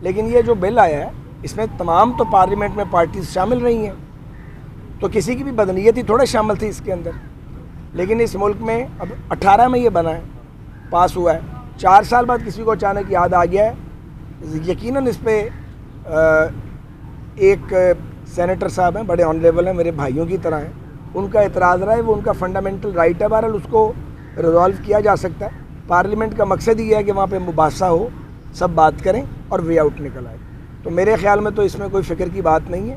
لیکن یہ جو بل آیا ہے اس میں تمام تو پارلیمنٹ میں پارٹیز شامل رہی ہیں، تو کسی کی بھی بدنیت ہی تھوڑا شامل تھی اس کے اندر. لیکن اس ملک میں اب 18 میں یہ بنا ہے، پاس ہوا ہے، 4 سال بعد کسی کو اچانک یاد آ گیا ہے. یقیناً اس پہ ایک سینیٹر صاحب ہیں، بڑے آن لیول ہیں، میرے بھائیوں کی طرح ہیں، ان کا اعتراض رہا ہے، وہ ان کا فنڈامنٹل رائٹ ہے. بہرحال اس کو ریزالو کیا جا سکتا ہے. پارلیمنٹ کا مقصد یہ ہے کہ وہاں پہ مباحثہ ہو، سب بات کریں اور وے آؤٹ نکل آئے. تو میرے خیال میں تو اس میں کوئی فکر کی بات نہیں ہے.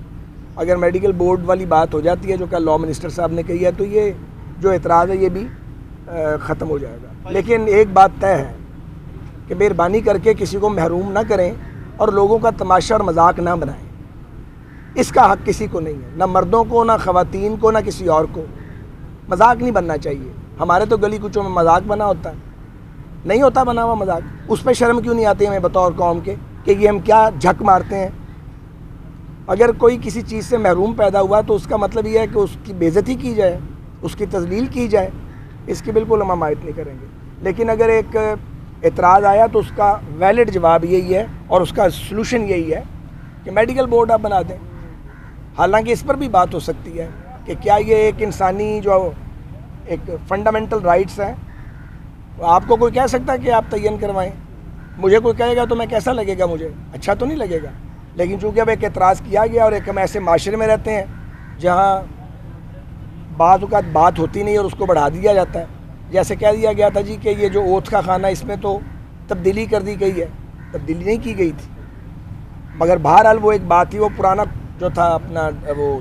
اگر میڈیکل بورڈ والی بات ہو جاتی ہے جو کہ لاء منسٹر صاحب نے کہی ہے، تو یہ جو اعتراض ہے یہ بھی ختم ہو جائے گا. لیکن ایک بات طے ہے کہ مہربانی کر کے کسی کو محروم نہ کریں اور لوگوں کا تماشا اور مذاق نہ بنائیں. اس کا حق کسی کو نہیں ہے، نہ مردوں کو، نہ خواتین کو، نہ کسی اور کو. مذاق نہیں بننا چاہیے. ہمارے تو گلی کوچوں میں مذاق بنا ہوتا ہے، نہیں ہوتا بنا ہوا مذاق. اس پہ شرم کیوں نہیں آتی ہمیں بطور قوم کے کہ یہ ہم کیا جھک مارتے ہیں؟ اگر کوئی کسی چیز سے محروم پیدا ہوا تو اس کا مطلب یہ ہے کہ اس کی بے عزتی کی جائے، اس کی تذلیل کی جائے. اس کی بالکل ہم حمایت نہیں کریں گے. لیکن اگر ایک اعتراض آیا تو اس کا ویلڈ جواب یہی ہے اور اس کا سلوشن یہی ہے کہ میڈیکل بورڈ آپ بنا دیں. حالانکہ اس پر بھی بات ہو سکتی ہے کہ کیا یہ ایک انسانی جو ایک فنڈامنٹل رائٹس ہیں، آپ کو کوئی کہہ سکتا ہے کہ آپ تعین کروائیں. مجھے کوئی کہے گا تو میں کیسا لگے گا؟ مجھے اچھا تو نہیں لگے گا. لیکن چونکہ اب ایک اعتراض کیا گیا اور ایک ہم ایسے معاشرے میں رہتے ہیں جہاں بعض اوقات بات ہوتی نہیں اور اس کو بڑھا دیا جاتا ہے. جیسے کہہ دیا گیا تھا جی کہ یہ جو اوتھ کا خانہ اس میں تو تبدیلی کر دی گئی ہے. تبدیلی نہیں کی گئی تھی، مگر بہرحال وہ ایک بات تھی، وہ پرانا جو تھا اپنا وہ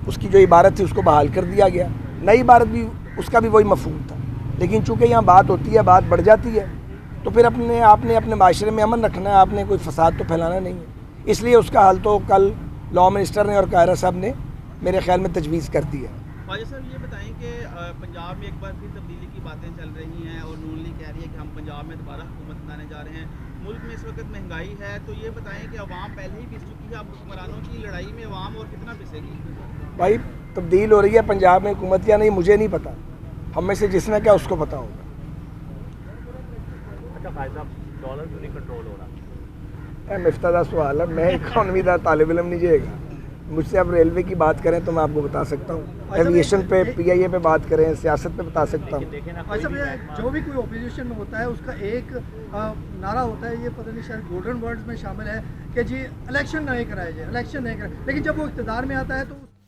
اس کی جو عبارت تھی اس کو بحال کر دیا گیا. نئی عبارت بھی اس کا بھی وہی مفہوم تھا. لیکن چونکہ یہاں بات ہوتی ہے، بات بڑھ جاتی ہے، تو پھر آپ نے اپنے معاشرے میں امن رکھنا ہے، آپ نے کوئی فساد تو پھیلانا نہیں ہے. اس لیے اس کا حل تو کل لاء منسٹر نے اور قاہرہ صاحب نے میرے خیال میں تجویز کر دی ہے. خواجہ صاحب یہ بتائیں کہ پنجاب میں ایک بار پھر تبدیلی کی باتیں چل رہی ہیں اور نون لیگ کہہ رہی ہے کہ ہم پنجاب میں دوبارہ حکومت بنانے جا رہے ہیں. ملک میں اس وقت مہنگائی ہے، تو یہ بتائیں کہ عوام پہلے ہی پس چکی ہے، اب حکمرانوں کی لڑائی میں عوام اور کتنا پسے گی؟ بھائی تبدیل ہو رہی ہے پنجاب میں حکومت یا نہیں مجھے نہیں پتا، ہم میں سے جس نے کیا اس کو پتا ہوگا. اچھا قائد صاحب، ڈالر کیوں نہیں کنٹرول ہو رہا؟ مفتدہ سوال ہے. میں اکانومی دا طالب علم نہیں جائے گا. مجھ سے آپ ریلوے کی بات کریں تو میں آپ کو بتا سکتا ہوں، ایویشن پہ پی آئی اے پہ بات کریں، سیاست پہ بتا سکتا ہوں. جو بھی کوئی اپوزیشن میں ہوتا ہے اس کا ایک نعرہ ہوتا ہے، یہ پتہ نہیں شاید گولڈن ورڈز میں شامل ہے کہ جی الیکشن نہیں کرائے جائے، الیکشن نہیں کرائے. لیکن جب وہ اقتدار میں آتا ہے تو